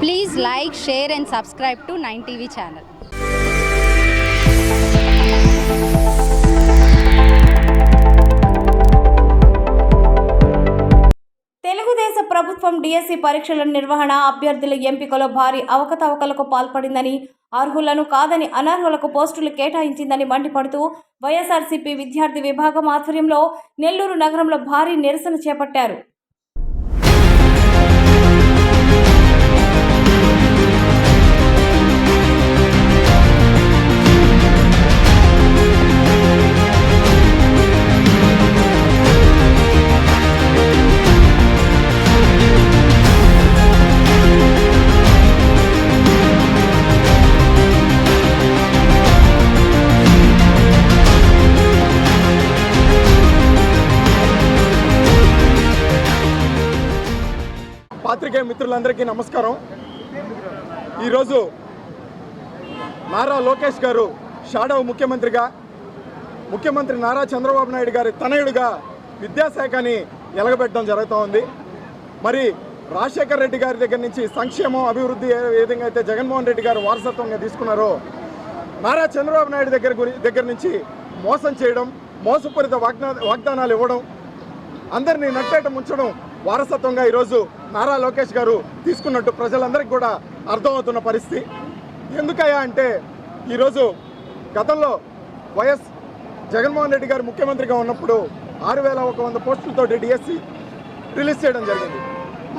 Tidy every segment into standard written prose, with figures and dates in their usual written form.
Please like, share and subscribe to 9TV channel. తెలుగుదేశ ప్రభుత్వం DSC పరీక్షల నిర్వహణ అభ్యర్థుల ఎంపికలో భారీ అవకతవకలకు పాల్పడిందని, అర్హులను కాదని అనర్హులకు పోస్టులు కేటాయించిందని మండిపడుతూ వైఎస్ఆర్సీపీ విద్యార్థి విభాగం ఆధ్వర్యంలో నెల్లూరు నగరంలో భారీ నిరసన చేపట్టారు. పాత్రికేయ మిత్రులందరికీ నమస్కారం. ఈరోజు నారా లోకేష్ గారు షాడో ముఖ్యమంత్రిగా, ముఖ్యమంత్రి నారా చంద్రబాబు నాయుడు గారి తనయుడిగా విద్యాశాఖని ఎలగబెట్టడం జరుగుతూ ఉంది. మరి రాజశేఖర రెడ్డి గారి దగ్గర నుంచి సంక్షేమం, అభివృద్ధి ఏ విధంగా అయితే జగన్మోహన్ రెడ్డి గారు వారసత్వంగా తీసుకున్నారో, నారా చంద్రబాబు నాయుడు దగ్గర నుంచి మోసం చేయడం, మోసపూరిత వాగ్దానాలు ఇవ్వడం, అందరినీ నట్టేట ముంచడం వారసత్వంగా ఈరోజు నారా లోకేష్ గారు తీసుకున్నట్టు ప్రజలందరికీ కూడా అర్థమవుతున్న పరిస్థితి. ఎందుకయ్యా అంటే ఈరోజు గతంలో వైఎస్ జగన్మోహన్ రెడ్డి గారు ముఖ్యమంత్రిగా ఉన్నప్పుడు 6,100 పోస్టులతో డిఎస్సి రిలీజ్ చేయడం జరిగింది.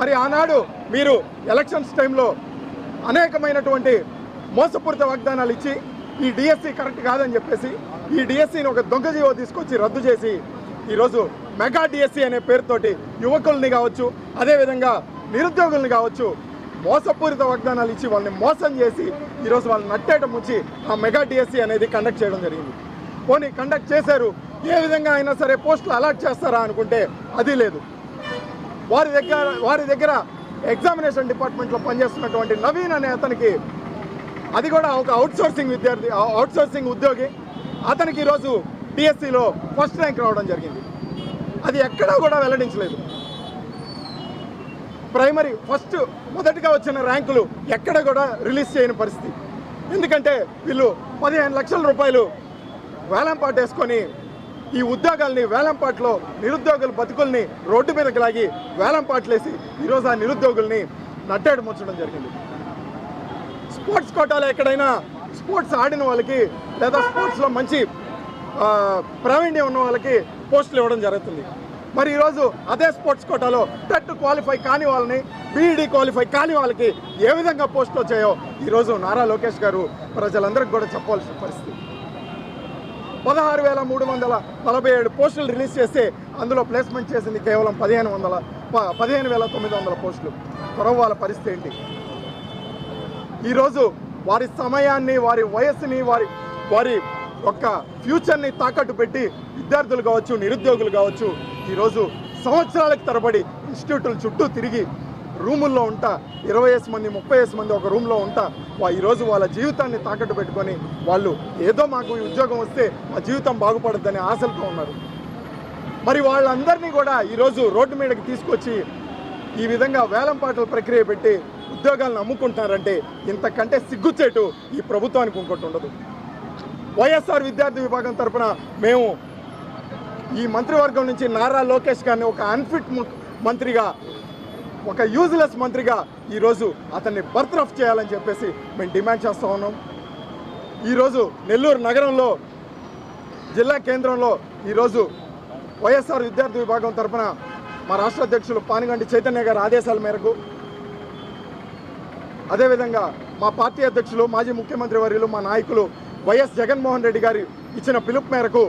మరి ఆనాడు మీరు ఎలక్షన్స్ టైంలో అనేకమైనటువంటి మోసపూరిత వాగ్దానాలు ఇచ్చి ఈ డిఎస్సి కరెక్ట్ కాదని చెప్పేసి ఈ డిఎస్సిని ఒక దొంగ జీవో తీసుకొచ్చి రద్దు చేసి ఈరోజు మెగా డిఎస్సి అనే పేరుతోటి యువకుల్ని కావచ్చు, అదేవిధంగా నిరుద్యోగుల్ని కావచ్చు, మోసపూరిత వాగ్దానాలు ఇచ్చి వాళ్ళని మోసం చేసి ఈరోజు వాళ్ళని నట్టేట ముంచి ఆ మెగా డిఎస్సి అనేది కండక్ట్ చేయడం జరిగింది. పోనీ కండక్ట్ చేశారు, ఏ విధంగా అయినా సరే పోస్టులు అలాట్ చేస్తారా అనుకుంటే అది లేదు. వారి దగ్గర ఎగ్జామినేషన్ డిపార్ట్మెంట్లో పనిచేస్తున్నటువంటి నవీన్ అనే అతనికి, అది కూడా ఒక అవుట్సోర్సింగ్ ఉద్యోగి, అతనికి ఈరోజు డిఎస్సిలో ఫస్ట్ ర్యాంక్ రావడం జరిగింది. అది ఎక్కడా కూడా వెల్లడించలేదు. ప్రైమరీ మొదటిగా వచ్చిన ర్యాంకులు ఎక్కడ కూడా రిలీజ్ చేయని పరిస్థితి. ఎందుకంటే వీళ్ళు 15 లక్షల రూపాయలు వేలంపాటు వేసుకొని ఈ ఉద్యోగాల్ని వేలంపాట్లో నిరుద్యోగుల బతుకుల్ని రోడ్డు మీదకి లాగి వేలంపాట్లేసి ఈరోజు ఆ నిరుద్యోగుల్ని నట్టేడు ముంచడం జరిగింది. స్పోర్ట్స్ కోటాలో ఎక్కడైనా స్పోర్ట్స్ ఆడిన వాళ్ళకి లేదా స్పోర్ట్స్లో మంచి ప్రావీణ్యం ఉన్న వాళ్ళకి పోస్టులు ఇవ్వడం జరుగుతుంది. మరి ఈరోజు అదే స్పోర్ట్స్ కోటాలో టెట్ క్వాలిఫై కాని వాళ్ళని, బీఈడీ క్వాలిఫై కాని వాళ్ళకి ఏ విధంగా పోస్టులు వచ్చాయో ఈరోజు నారా లోకేష్ గారు ప్రజలందరికీ కూడా చెప్పాల్సిన పరిస్థితి. 16,347 పోస్టులు రిలీజ్ చేస్తే అందులో ప్లేస్మెంట్ చేసింది కేవలం 15,900 పోస్టులు. వాళ్ళ పరిస్థితి ఏంటి? ఈరోజు వారి సమయాన్ని, వారి వయస్సుని, వారి ఒక్క ఫ్యూచర్ని తాకట్టు పెట్టి విద్యార్థులు కావచ్చు, నిరుద్యోగులు కావచ్చు, ఈరోజు సంవత్సరాలకు తరబడి ఇన్స్టిట్యూట్ల చుట్టూ తిరిగి రూముల్లో ఉంటా 20 మంది 30 మంది ఒక రూమ్లో ఉంటా ఈరోజు వాళ్ళ జీవితాన్ని తాకట్టు పెట్టుకొని వాళ్ళు ఏదో మాకు ఉద్యోగం వస్తే మా జీవితం బాగుపడుతుందనే ఆశలతో ఉన్నారు. మరి వాళ్ళందరినీ కూడా ఈరోజు రోడ్డు మీదకి తీసుకొచ్చి ఈ విధంగా వేలంపాటల ప్రక్రియ పెట్టి ఉద్యోగాలను అమ్ముకుంటున్నారంటే ఇంతకంటే సిగ్గుచేటు ఈ ప్రభుత్వానికి ఇంకోటి ఉండదు. వైఎస్ఆర్ విద్యార్థి విభాగం తరఫున మేము ఈ మంత్రివర్గం నుంచి నారా లోకేష్ గారిని ఒక అన్ఫిట్ మంత్రిగా, ఒక యూజ్లెస్ మంత్రిగా ఈరోజు అతన్ని బర్తరఫ్ చేయాలని చెప్పేసి మేము డిమాండ్ చేస్తూ ఉన్నాం. ఈరోజు నెల్లూరు నగరంలో జిల్లా కేంద్రంలో ఈరోజు వైఎస్ఆర్ విద్యార్థి విభాగం తరఫున మా రాష్ట్ర అధ్యక్షులు పానిగంటి చైతన్య గారి ఆదేశాల మేరకు, అదేవిధంగా మా పార్టీ అధ్యక్షులు, మాజీ ముఖ్యమంత్రి వర్యులు, మా నాయకులు వైఎస్ జగన్మోహన్ రెడ్డి గారు ఇచ్చిన పిలుపు మేరకు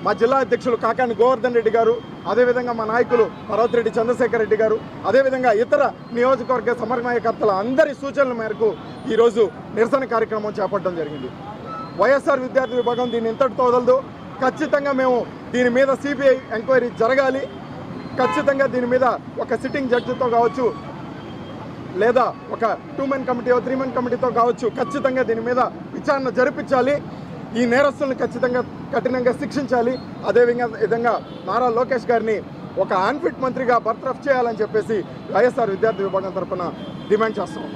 మా జిల్లా అధ్యక్షులు కాకాని గోవర్ధన్ రెడ్డి గారు, అదేవిధంగా మా నాయకులు పర్వతిరెడ్డి చంద్రశేఖర్ రెడ్డి గారు, అదేవిధంగా ఇతర నియోజకవర్గ సమన్వయకర్తల అందరి సూచనల మేరకు ఈరోజు నిరసన కార్యక్రమం చేపట్టడం జరిగింది. వైఎస్ఆర్ విద్యార్థి విభాగం దీన్ని ఇంతటితో వదలదు. ఖచ్చితంగా మేము దీని మీద సిబిఐ ఎంక్వైరీ జరగాలి. ఖచ్చితంగా దీని మీద ఒక సిట్టింగ్ జడ్జితో కావచ్చు, లేదా ఒక 2-man కమిటీ 3-man కమిటీతో కావచ్చు, ఖచ్చితంగా దీని మీద విచారణ జరిపించాలి. ఈ నేరస్తులను ఖచ్చితంగా కఠినంగా శిక్షించాలి. అదేవిధంగా నారా లోకేష్ గారిని ఒక అన్ఫిట్ మంత్రిగా బర్తరఫ్ చేయాలని చెప్పేసి వైఎస్ఆర్ విద్యార్థి విభాగం తరఫున డిమాండ్ చేస్తున్నాం.